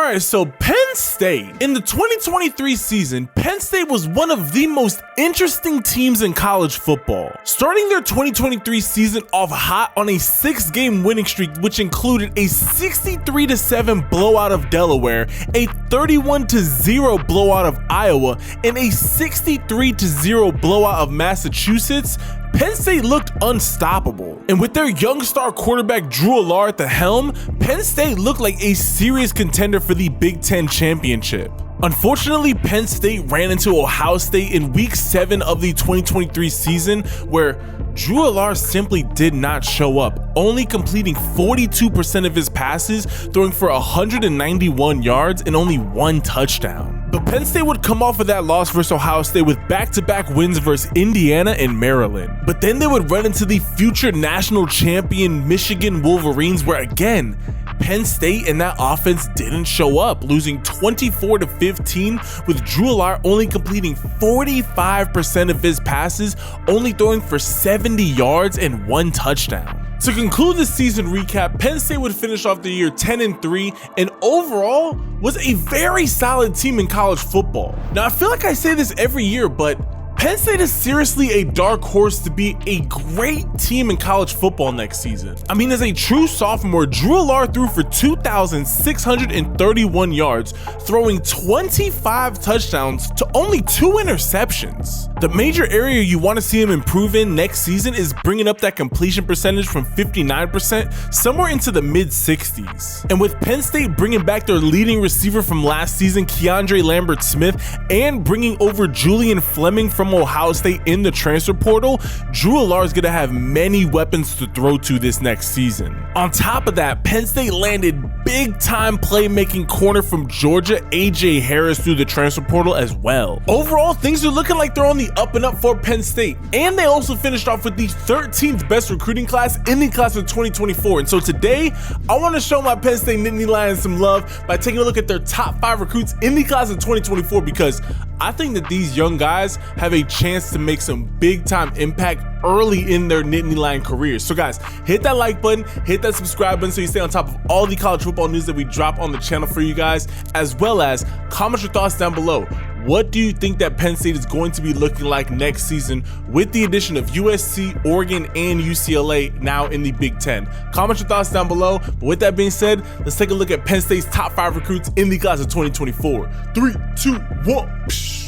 Alright, so Penn State. In the 2023 season, Penn State was one of the most interesting teams in college football. Starting their 2023 season off hot on a 6-game winning streak, which included a 63-7 blowout of Delaware, a 31-0 blowout of Iowa, and a 63-0 blowout of Massachusetts, Penn State looked unstoppable. And with their young star quarterback Drew Allar at the helm, Penn State looked like a serious contender for the Big Ten championship. Unfortunately, Penn State ran into Ohio State in week 7 of the 2023 season, where Drew Allar simply did not show up, only completing 42% of his passes, throwing for 191 yards and only 1 touchdown. But Penn State would come off of that loss versus Ohio State with back-to-back wins versus Indiana and Maryland. But then they would run into the future national champion Michigan Wolverines, where again, Penn State and that offense didn't show up, losing 24-15, with Drew Allar only completing 45% of his passes, only throwing for 70 yards and 1 touchdown. To conclude the season recap, Penn State would finish off the year 10-3 and overall was a very solid team in college football. Now, I feel like I say this every year, but Penn State is seriously a dark horse to be a great team in college football next season. I mean, as a true sophomore, Drew Allar threw for 2,631 yards, throwing 25 touchdowns to only 2 interceptions. The major area you want to see him improve in next season is bringing up that completion percentage from 59% somewhere into the mid-60s. And with Penn State bringing back their leading receiver from last season, Keandre Lambert-Smith, and bringing over Julian Fleming from Ohio State in the transfer portal, Drew Allar is going to have many weapons to throw to this next season. On top of that, Penn State landed big-time playmaking corner from Georgia, AJ Harris, through the transfer portal as well. Overall, things are looking like they're on the up and up for Penn State, and they also finished off with the 13th best recruiting class in the class of 2024. And so today, I want to show my Penn State Nittany Lions some love by taking a look at their top 5 recruits in the class of 2024, because I think that these young guys have a chance to make some big time impact early in their Nittany Lion careers. So guys, hit that like button, hit that subscribe button so you stay on top of all the college football news that we drop on the channel for you guys, as well as comment your thoughts down below. What do you think that Penn State is going to be looking like next season with the addition of USC, Oregon, and UCLA now in the Big Ten? Comment your thoughts down below. But with that being said, let's take a look at Penn State's top 5 recruits in the class of 2024. 3, 2, 1.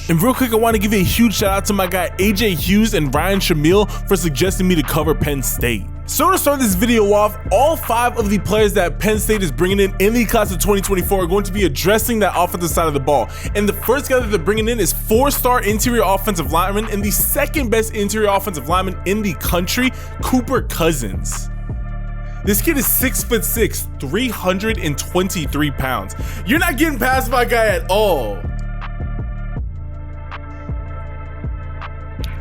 And real quick, I want to give a huge shout out to my guy AJ Hughes and Ryan Shamil for suggesting me to cover Penn State. So to start this video off, all 5 of the players that Penn State is bringing in the class of 2024 are going to be addressing that offensive side of the ball. And the first guy that they're bringing in is 4-star interior offensive lineman and the second best interior offensive lineman in the country, Cooper Cousins. This kid is 6'6", 323 pounds. You're not getting past my guy at all.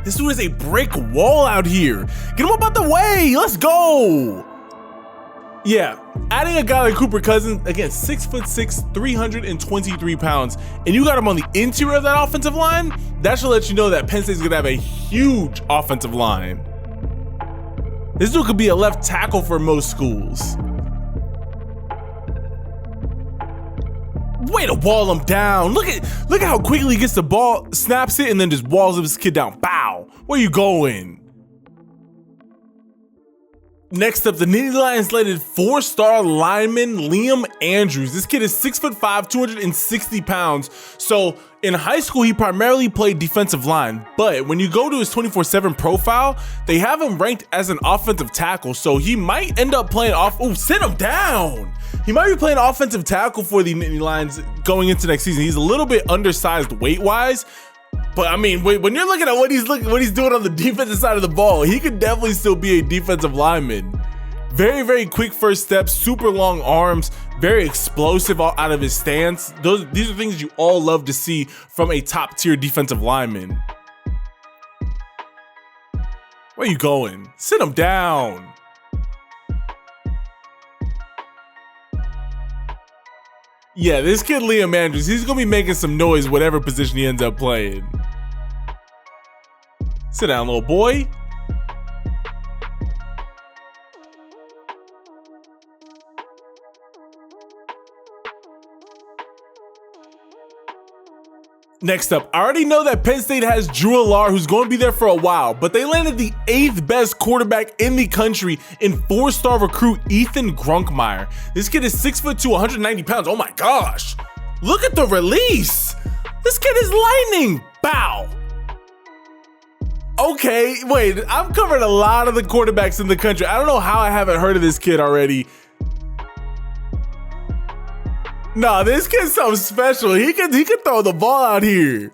This dude is a brick wall out here. Get him up out the way. Let's go. Yeah, adding a guy like Cooper Cousins, again, 6'6", 323 pounds, and you got him on the interior of that offensive line, that should let you know that Penn State's gonna have a huge offensive line. This dude could be a left tackle for most schools. Way to wall him down. Look at how quickly he gets the ball, snaps it, and then just walls this kid down. Bow. Where you going? Next up, the Nittany Lions landed 4-star lineman Liam Andrews. This kid is 6'5", 260 pounds. So in high school, he primarily played defensive line, but when you go to his 24/7 profile, they have him ranked as an offensive tackle. So he might end up playing off. Oh, sit him down. He might be playing offensive tackle for the Nittany Lions going into next season. He's a little bit undersized weight-wise, but I mean, when you're looking at what he's doing on the defensive side of the ball, he could definitely still be a defensive lineman. Very, very quick first steps, super long arms, very explosive out of his stance. These are things you all love to see from a top-tier defensive lineman. Where you going? Sit him down. Yeah, this kid Liam Andrews, he's gonna be making some noise whatever position he ends up playing. Sit down, little boy. Next up, I already know that Penn State has Drew Allar, who's going to be there for a while, but they landed the 8th best quarterback in the country in 4-star recruit Ethan Grunkemeyer. This kid is 6'2", 190 pounds. Oh my gosh. Look at the release. This kid is lightning. Bow. Okay, wait, I've covered a lot of the quarterbacks in the country. I don't know how I haven't heard of this kid already. Nah, this kid's something special. He can throw the ball out here.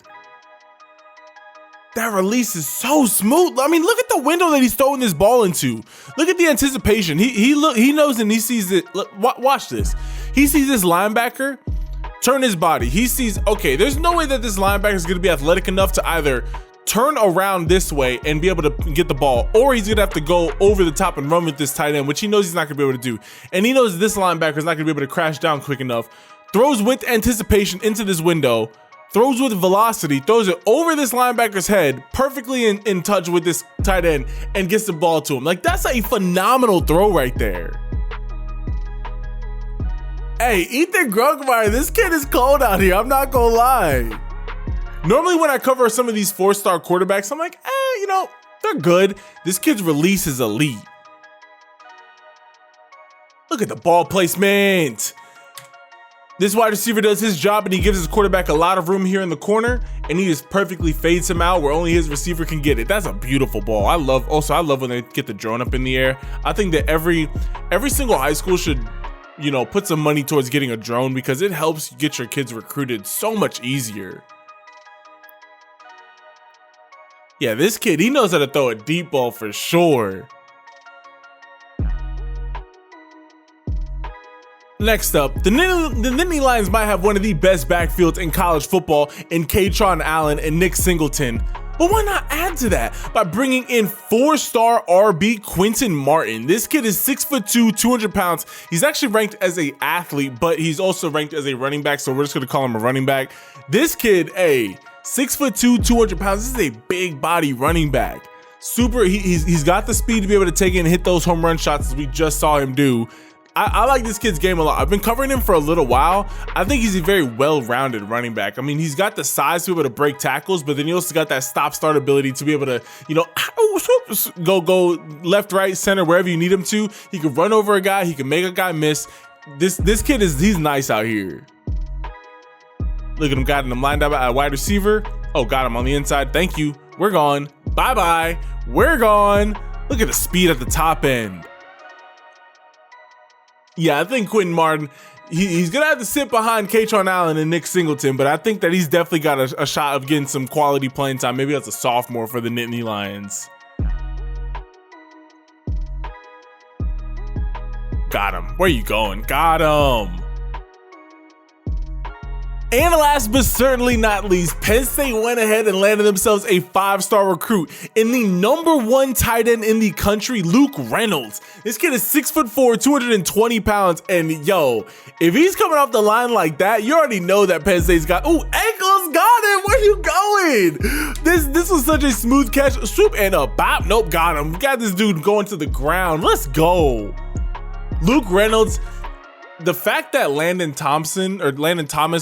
That release is so smooth. I mean, look at the window that he's throwing this ball into. Look at the anticipation. He knows and he sees it. Watch this. He sees this linebacker turn his body. He sees, okay, there's no way that this linebacker is going to be athletic enough to either turn around this way and be able to get the ball, or he's gonna have to go over the top and run with this tight end, which he knows he's not gonna be able to do. And he knows this linebacker is not gonna be able to crash down quick enough. Throws with anticipation into this window, throws with velocity, throws it over this linebacker's head, perfectly in touch with this tight end, and gets the ball to him. Like, that's a phenomenal throw right there. Hey, Ethan Grunkemeyer, this kid is cold out here, I'm not gonna lie. Normally when I cover some of these 4-star quarterbacks, I'm like, you know, they're good. This kid's release is elite. Look at the ball placement. This wide receiver does his job and he gives his quarterback a lot of room here in the corner, and he just perfectly fades him out where only his receiver can get it. That's a beautiful ball. I love when they get the drone up in the air. I think that every single high school should, you know, put some money towards getting a drone, because it helps get your kids recruited so much easier. Yeah, this kid, he knows how to throw a deep ball for sure. Next up, the Nittany Lions might have one of the best backfields in college football in Quinton Allen and Nick Singleton. But why not add to that by bringing in 4-star RB Quinton Martin? This kid is 6'2", 200 pounds. He's actually ranked as an athlete, but he's also ranked as a running back, so we're just gonna call him a running back. This kid, 6'2", 200 pounds. This is a big body running back. He's got the speed to be able to take in and hit those home run shots as we just saw him do. I like this kid's game a lot. I've been covering him for a little while. I think he's a very well-rounded running back. I mean, he's got the size to be able to break tackles, but then he also got that stop-start ability to be able to, you know, go left, right, center, wherever you need him to. He can run over a guy. He can make a guy miss. This kid he's nice out here. Look at him, got him lined up at wide receiver. Oh, got him on the inside. Thank you. We're gone. Bye-bye. We're gone. Look at the speed at the top end. Yeah, I think Quinton Martin, he's going to have to sit behind Quinton Allen and Nick Singleton, but I think that he's definitely got a shot of getting some quality playing time, maybe as a sophomore for the Nittany Lions. Got him. Where you going? Got him. And last but certainly not least, Penn State went ahead and landed themselves a 5-star recruit in the #1 tight end in the country, Luke Reynolds. This kid is 6'4", 220 pounds, and yo, if he's coming off the line like that, you already know that Penn State's got, ankles, got him, where you going? This was such a smooth catch, swoop, and a bop, nope, got him. Got this dude going to the ground, let's go. Luke Reynolds, the fact that Landon Thomas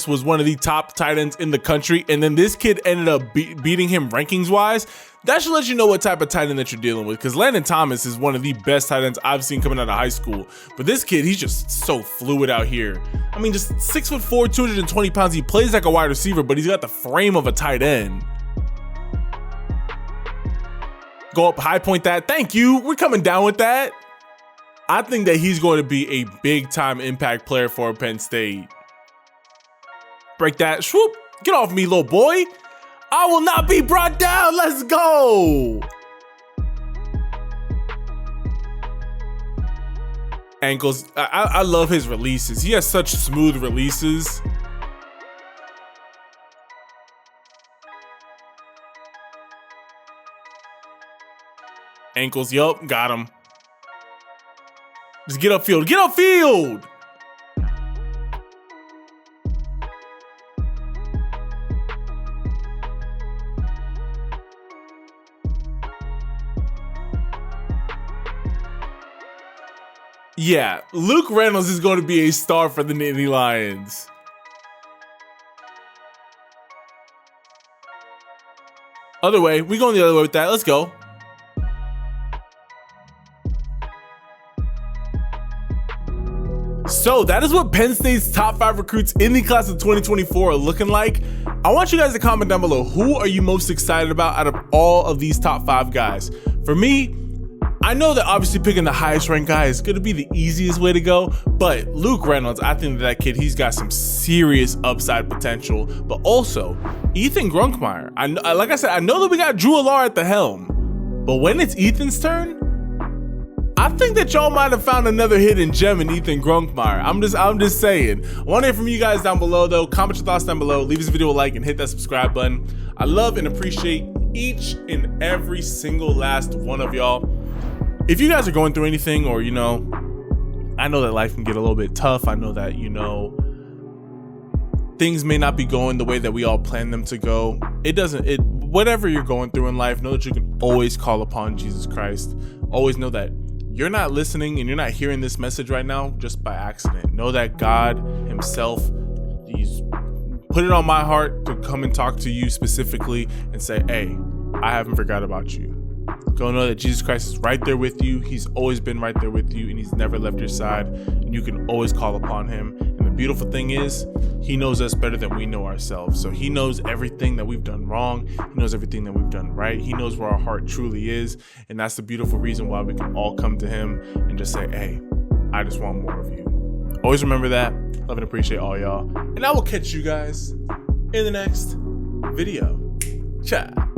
was one of the top tight ends in the country, and then this kid ended up beating him rankings wise, that should let you know what type of tight end that you're dealing with, because Landon Thomas is one of the best tight ends I've seen coming out of high school. But this kid, he's just so fluid out here. I mean, just 6'4", 220 pounds. He plays like a wide receiver, but he's got the frame of a tight end. Go up, high point that. Thank you. We're coming down with that. I think that he's going to be a big-time impact player for Penn State. Break that. Swoop. Get off me, little boy. I will not be brought down. Let's go. Ankles. I love his releases. He has such smooth releases. Ankles. Yup. Got him. Just get upfield. Get upfield. Yeah, Luke Reynolds is going to be a star for the Nittany Lions. Other way, we going the other way with that. Let's go. So that is what Penn State's top 5 recruits in the class of 2024 are looking like. I want you guys to comment down below, who are you most excited about out of all of these top 5 guys? For me, I know that obviously picking the highest ranked guy is going to be the easiest way to go, but Luke Reynolds, I think that kid, he's got some serious upside potential. But also, Ethan Grunkemeyer. Like I said, I know that we got Drew Allar at the helm, but when it's Ethan's turn, I think that y'all might have found another hidden gem in Ethan Grunkemeyer. I'm just saying. I want to hear from you guys down below though. Comment your thoughts down below. Leave this video a like and hit that subscribe button. I love and appreciate each and every single last one of y'all. If you guys are going through anything, or you know, I know that life can get a little bit tough. I know that, you know, things may not be going the way that we all plan them to go. Whatever you're going through in life, know that you can always call upon Jesus Christ. Always know that you're not listening and you're not hearing this message right now just by accident. Know that God himself, he's put it on my heart to come and talk to you specifically and say, hey, I haven't forgot about you. Go know that Jesus Christ is right there with you. He's always been right there with you, and he's never left your side, and you can always call upon him. And the beautiful thing is, he knows us better than we know ourselves. So he knows everything that we've done wrong. He knows everything that we've done right. He knows where our heart truly is. And that's the beautiful reason why we can all come to him and just say, hey, I just want more of you. Always remember that. Love and appreciate all y'all. And I will catch you guys in the next video. Ciao.